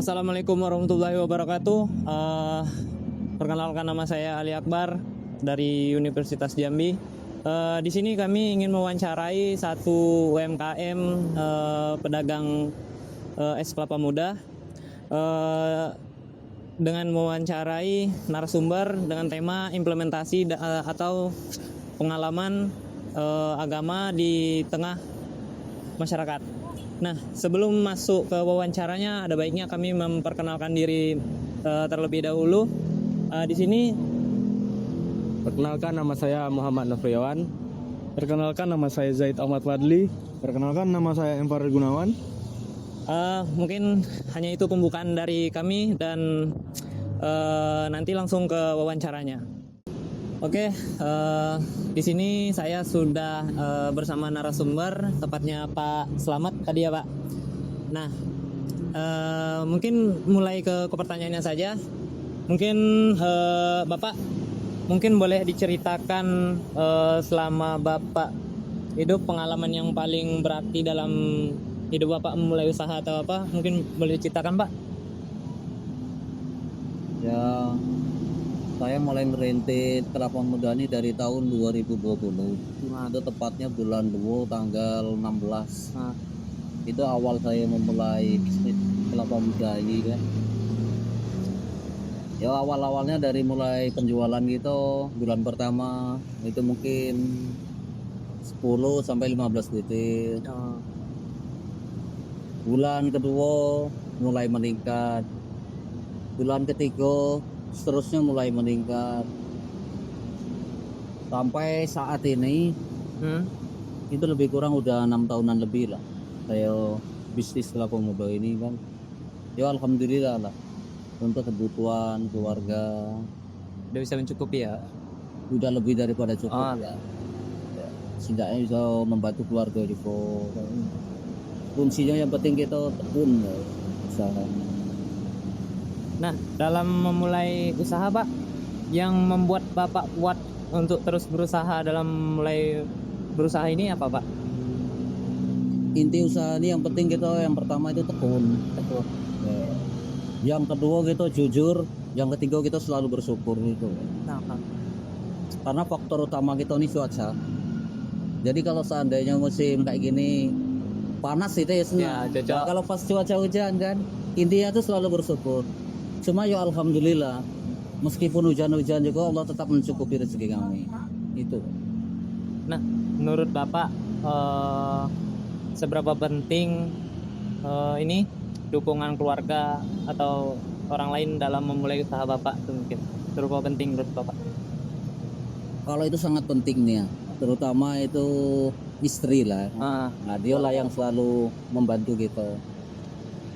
Assalamualaikum warahmatullahi wabarakatuh. Perkenalkan, nama saya Ali Akbar dari Universitas Jambi. Di sini kami ingin mewawancarai satu UMKM pedagang es kelapa muda dengan mewawancarai narasumber dengan tema implementasi atau pengalaman agama di tengah masyarakat. Nah, sebelum masuk ke wawancaranya, ada baiknya kami memperkenalkan diri terlebih dahulu. Di sini, perkenalkan, nama saya Muhammad Nofriawan. Perkenalkan, nama saya Zaid Ahmad Fadli. Perkenalkan, nama saya M. Farel Gunawan. Mungkin hanya itu pembukaan dari kami dan nanti langsung ke wawancaranya. Oke, di sini saya sudah bersama narasumber, tepatnya Pak Slamet tadi ya Pak. Nah, mungkin mulai ke pertanyaannya saja. Mungkin Bapak, mungkin boleh diceritakan selama Bapak hidup pengalaman yang paling berarti dalam hidup Bapak memulai usaha atau apa? Mungkin boleh diceritakan Pak? Ya, saya mulai merintis kelapa muda ini dari tahun 2020. Itu tepatnya bulan 2 tanggal 16. Itu awal saya memulai bisnis kelapa muda ini kan. Ya awal-awalnya dari mulai penjualan gitu, bulan pertama itu mungkin 10 sampai 15 titik. Bulan kedua mulai meningkat. Bulan ketiga seterusnya mulai meningkat sampai saat ini. Itu lebih kurang udah 6 tahunan lebih lah saya bisnis kelapa muda ini kan. Ya alhamdulillah lah untuk kebutuhan keluarga Udah bisa mencukupi ya? udah lebih daripada cukup ya. Setidaknya bisa membantu keluarga juga. Fungsinya yang penting kita tekun ya, usaha. Nah, dalam memulai usaha Pak, yang membuat Bapak kuat untuk terus berusaha dalam mulai berusaha ini apa Pak? Inti usaha ini yang penting kita yang pertama itu tekun. Ya. Yang kedua kita jujur, yang ketiga kita selalu bersyukur gitu. Karena faktor utama kita ini cuaca. Jadi kalau seandainya musim kayak gini panas itu ya senang. Ya, Kalau pas cuaca hujan kan, intinya itu selalu bersyukur. Cuma ya alhamdulillah, meskipun hujan-hujan juga Allah tetap mencukupi rezeki kami. Itu. Nah, menurut Bapak seberapa penting ini dukungan keluarga atau orang lain dalam memulai usaha Bapak itu mungkin? Seberapa penting menurut Bapak? Kalau itu sangat penting nih ya, terutama itu istri lah. Nah, dia lah yang selalu membantu kita.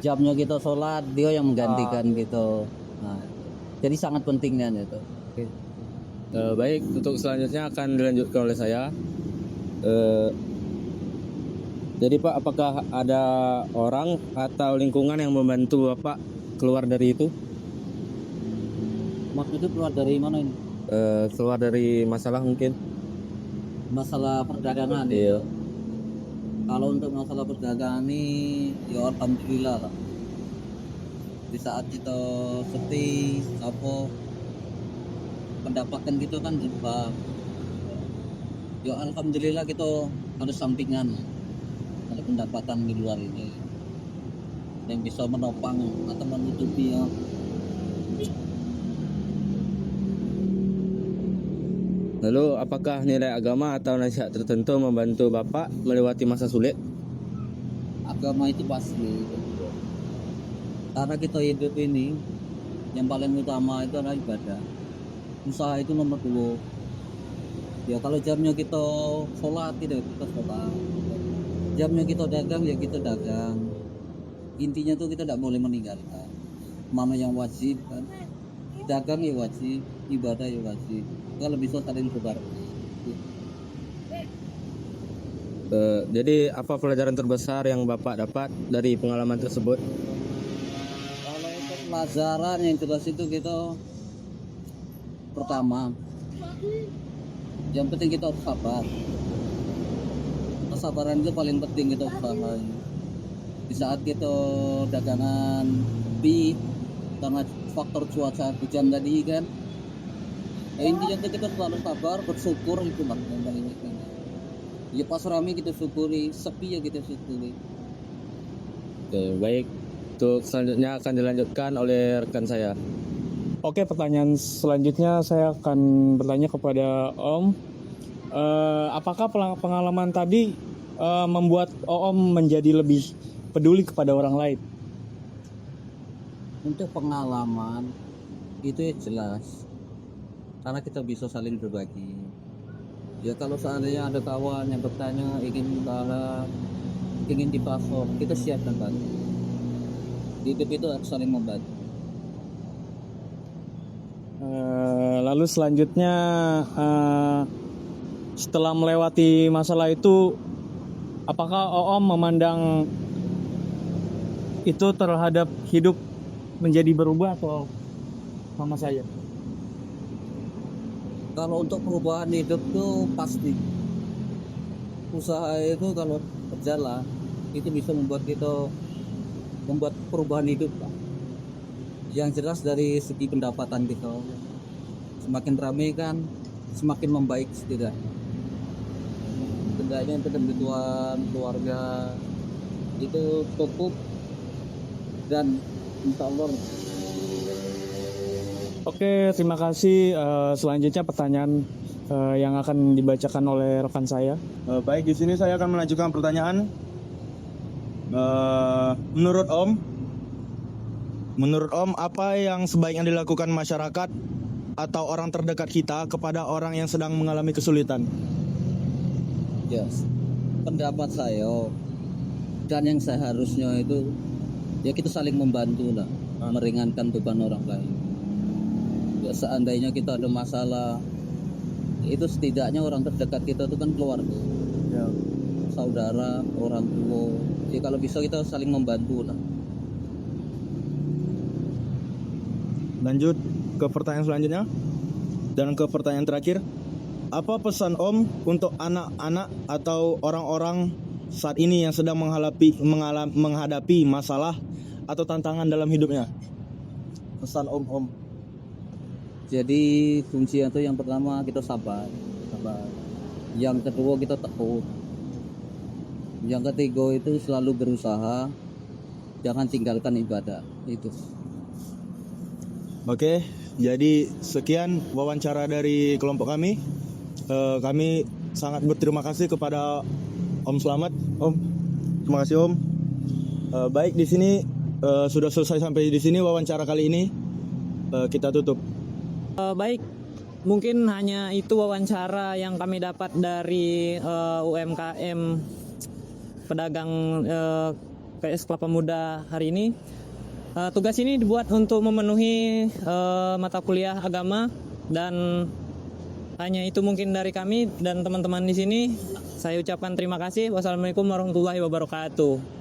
Jamnya kita sholat, dia yang menggantikan gitu. Nah, jadi sangat pentingnya itu. Baik, untuk selanjutnya akan dilanjutkan oleh saya. Jadi Pak, apakah ada orang atau lingkungan yang membantu Bapak keluar dari itu? Maksudnya keluar dari mana ini? Keluar dari masalah mungkin? Masalah perdagangan. Iya. Kalau untuk masalah perdagangan ini ya alhamdulillah lah. Di saat kita sepi apa pendapatan gitu kan berubah. Ya alhamdulillah kita harus sampingan ada pendapatan di luar ini yang bisa menopang atau menutupi ya. Lalu apakah nilai agama atau nasihat tertentu membantu Bapak melewati masa sulit? Agama itu pasti. Karena kita hidup ini yang paling utama itu adalah ibadah. Usaha itu nomor 2. Ya kalau jamnya kita sholat tidak kita sholat. Jamnya kita dagang ya kita dagang. Intinya tuh kita tidak boleh meninggalkan mana yang wajib kan. Dagang ya wajib, ibadah ya wajib. Kalau bisa saling berbareng. Jadi apa pelajaran terbesar yang Bapak dapat dari pengalaman tersebut? Kalau itu pelajaran yang jelas itu kita pertama, yang penting kita harus sabar. Kesabaran itu paling penting kita usaha. Di saat kita dagangan sepi karena faktor cuaca hujan tadi kan. Ya, intinya tuh kita selalu sabar, bersyukur itu bang yang paling penting. Ya pas rame kita syukuri, sepi ya kita syukuri. Oke, baik. Untuk selanjutnya akan dilanjutkan oleh rekan saya. Oke, pertanyaan selanjutnya saya akan bertanya kepada Om. Apakah pengalaman tadi membuat Om menjadi lebih peduli kepada orang lain? Untuk pengalaman itu ya jelas, karena kita bisa saling berbagi. Ya kalau seandainya ada kawan yang bertanya ingin dipasok, kita siapkan bantu. Hidup itu harus saling membantu. Lalu selanjutnya setelah melewati masalah itu, apakah Om memandang itu terhadap hidup menjadi berubah atau sama saja? Kalau untuk perubahan hidup tuh pasti. Usaha itu kalau berjalan itu bisa membuat perubahan hidup Pak. Yang jelas dari segi pendapatan kita, semakin ramai kan semakin membaik setidaknya. Setidaknya untuk kebutuhan keluarga itu cukup dan insya Allah. Oke, terima kasih. Selanjutnya pertanyaan yang akan dibacakan oleh rekan saya. Baik, di sini saya akan melanjutkan pertanyaan. Menurut Om, apa yang sebaiknya dilakukan masyarakat atau orang terdekat kita kepada orang yang sedang mengalami kesulitan? Yes. Pendapat saya dan yang seharusnya itu ya kita saling membantu lah, meringankan beban orang lain. Ya, seandainya kita ada masalah, itu setidaknya orang terdekat kita itu kan keluarga, Ya. saudara, orang tua. Jadi kalau bisa kita saling membantu lah. Lanjut ke pertanyaan selanjutnya. Dan ke pertanyaan terakhir. Apa pesan Om untuk anak-anak atau orang-orang saat ini yang sedang menghadapi masalah atau tantangan dalam hidupnya? Pesan Om. Jadi kunci itu yang pertama kita sabar. Yang kedua kita tekun. Yang ketiga itu selalu berusaha, jangan tinggalkan ibadah itu. Oke, jadi sekian wawancara dari kelompok kami. Kami sangat berterima kasih kepada Om Slamet. Om, terima kasih Om. Baik, di sini sudah selesai sampai di sini wawancara kali ini. Kita tutup. Baik, mungkin hanya itu wawancara yang kami dapat dari UMKM pedagang PS Kelapa Muda hari ini. Tugas ini dibuat untuk memenuhi mata kuliah agama, dan hanya itu mungkin dari kami dan teman-teman di sini. Saya ucapkan terima kasih. Wassalamualaikum warahmatullahi wabarakatuh.